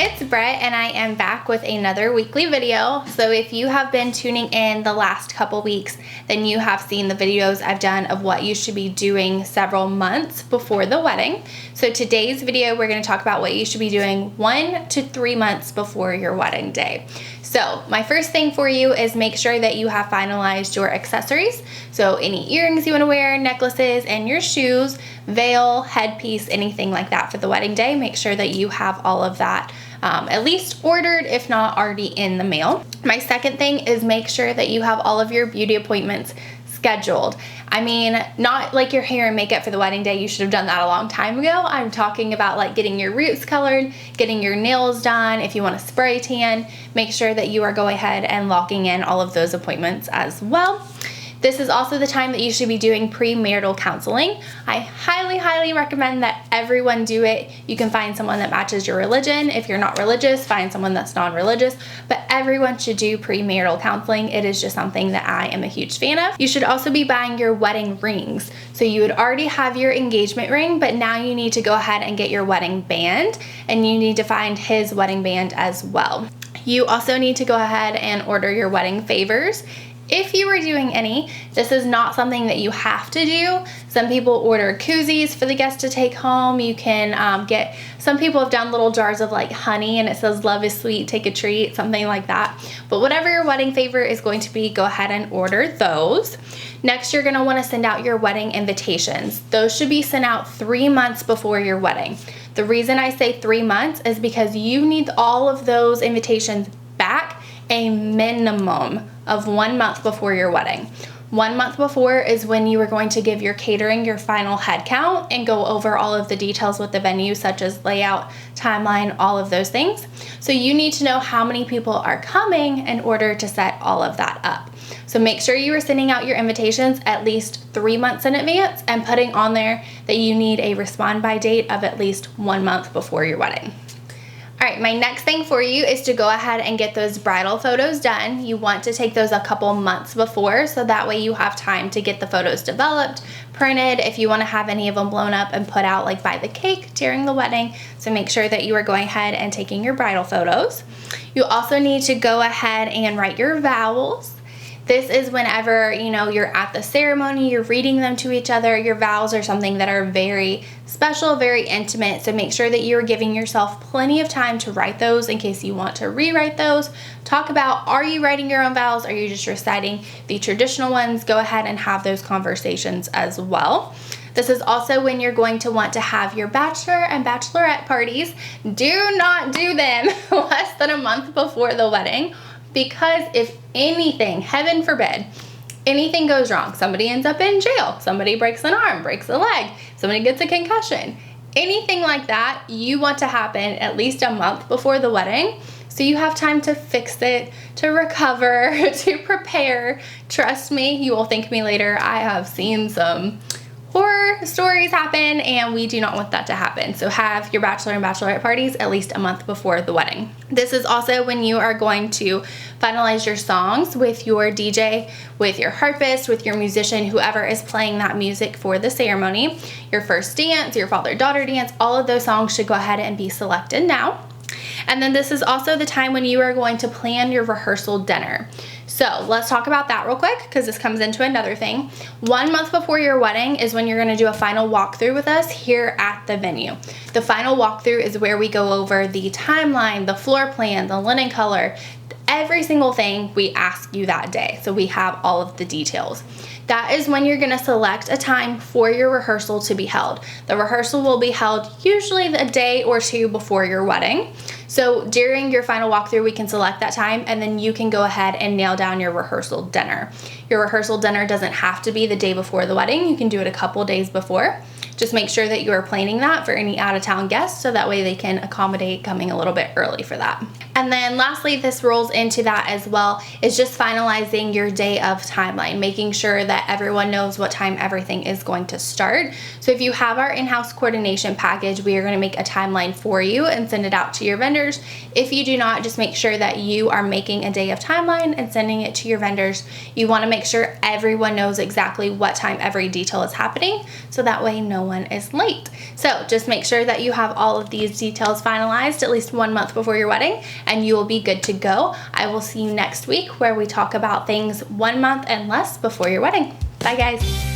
it's Brett and I am back with another weekly video. So if you have been tuning in the last couple weeks, then you have seen the videos I've done of what you should be doing several months before the wedding. So today's video, we're going to talk about what you should be doing 1 to 3 months before your wedding day. So my first thing for you is make sure that you have finalized your accessories. So any earrings you want to wear, necklaces, and your shoes, veil, headpiece, anything like that for the wedding day. Make sure that you have all of that at least ordered, if not already in the mail. My second thing is make sure that you have all of your beauty appointments scheduled. I mean, not like your hair and makeup for the wedding day. You should have done that a long time ago. I'm talking about like getting your roots colored, getting your nails done. If you want to spray tan, make sure that you are going ahead and locking in all of those appointments as well. This is also the time that you should be doing premarital counseling. I highly recommend that everyone do it. You can find someone that matches your religion. If you're not religious, find someone that's non-religious, but everyone should do premarital counseling. It is just something that I am a huge fan of. You should also be buying your wedding rings. So you would already have your engagement ring, but now you need to go ahead and get your wedding band, and you need to find his wedding band as well. You also need to go ahead and order your wedding favors. If you are doing any, this is not something that you have to do. Some people order koozies for the guests to take home. You can get, some people have done little jars of like honey and it says love is sweet, take a treat, something like that. But whatever your wedding favor is going to be, go ahead and order those. Next, you're gonna wanna send out your wedding invitations. Those should be sent out 3 months before your wedding. The reason I say 3 months is because you need all of those invitations back a minimum of 1 month before your wedding. 1 month before is when you are going to give your catering your final head count and go over all of the details with the venue, such as layout, timeline, all of those things. So you need to know how many people are coming in order to set all of that up. So make sure you are sending out your invitations at least 3 months in advance and putting on there that you need a respond by date of at least 1 month before your wedding. All right, my next thing for you is to go ahead and get those bridal photos done. You want to take those a couple months before, so that way you have time to get the photos developed, printed, if you want to have any of them blown up and put out like by the cake during the wedding. So make sure that you are going ahead and taking your bridal photos. You also need to go ahead and write your vows. This is whenever, you know, you're at the ceremony, you're reading them to each other. Your vows are something that are very special, very intimate. So make sure that you're giving yourself plenty of time to write those in case you want to rewrite those. Talk about, are you writing your own vows? Are you just reciting the traditional ones? Go ahead and have those conversations as well. This is also when you're going to want to have your bachelor and bachelorette parties. Do not do them less than a month before the wedding, because if anything, heaven forbid, anything goes wrong, somebody ends up in jail, somebody breaks an arm, breaks a leg, somebody gets a concussion, anything like that, you want to happen at least a month before the wedding, so you have time to fix it, to recover, to prepare. Trust me, you will thank me later. I have seen some horror stories happen, and we do not want that to happen. So have your bachelor and bachelorette parties at least a month before the wedding. This is also when you are going to finalize your songs with your DJ, with your harpist, with your musician, whoever is playing that music for the ceremony. Your first dance, your father-daughter dance, all of those songs should go ahead and be selected now. And then this is also the time when you are going to plan your rehearsal dinner. So let's talk about that real quick, because this comes into another thing. 1 month before your wedding is when you're going to do a final walkthrough with us here at the venue. The final walkthrough is where we go over the timeline, the floor plan, the linen color, every single thing we ask you that day. So we have all of the details. That is when you're going to select a time for your rehearsal to be held. The rehearsal will be held usually a day or two before your wedding. So during your final walkthrough, we can select that time, and then you can go ahead and nail down your rehearsal dinner. Your rehearsal dinner doesn't have to be the day before the wedding. You can do it a couple days before. Just make sure that you are planning that for any out-of-town guests, so that way they can accommodate coming a little bit early for that. And then lastly, this rolls into that as well, is just finalizing your day of timeline, making sure that everyone knows what time everything is going to start. So if you have our in-house coordination package, we are going to make a timeline for you and send it out to your vendors. If you do not, just make sure that you are making a day of timeline and sending it to your vendors. You want to make sure everyone knows exactly what time every detail is happening, so that way no one one is late. So just make sure that you have all of these details finalized at least 1 month before your wedding, and you will be good to go. I will see you next week where we talk about things 1 month and less before your wedding. Bye guys.